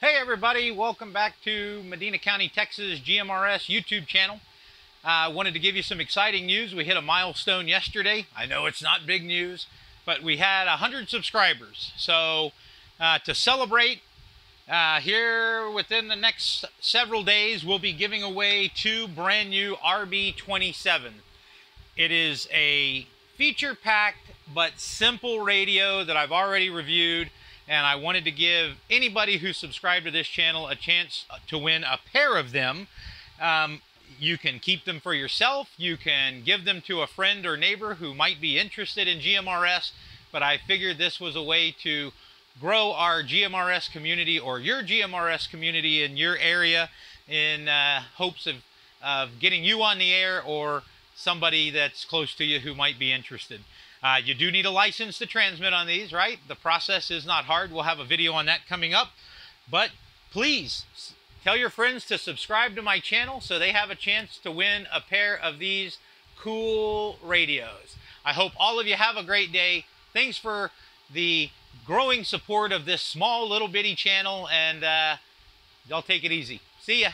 Hey everybody, welcome back to Medina County, Texas GMRS YouTube channel. I wanted to give you some exciting news. We hit a milestone yesterday. I know it's not big news, but we had 100 subscribers. So to celebrate, here within the next several days, we'll be giving away two brand new RB27. It is a feature-packed but simple radio that I've already reviewed. And I wanted to give anybody who subscribed to this channel a chance to win a pair of them. You can keep them for yourself. You can give them to a friend or neighbor who might be interested in GMRS. But I figured this was a way to grow our GMRS community or your GMRS community in your area in hopes of getting you on the air or somebody that's close to you who might be interested. You do need a license to transmit on these, right? The process is not hard. We'll have a video on that coming up. But please tell your friends to subscribe to my channel so they have a chance to win a pair of these cool radios. I hope all of you have a great day. Thanks for the growing support of this small little bitty channel, and y'all take it easy. See ya.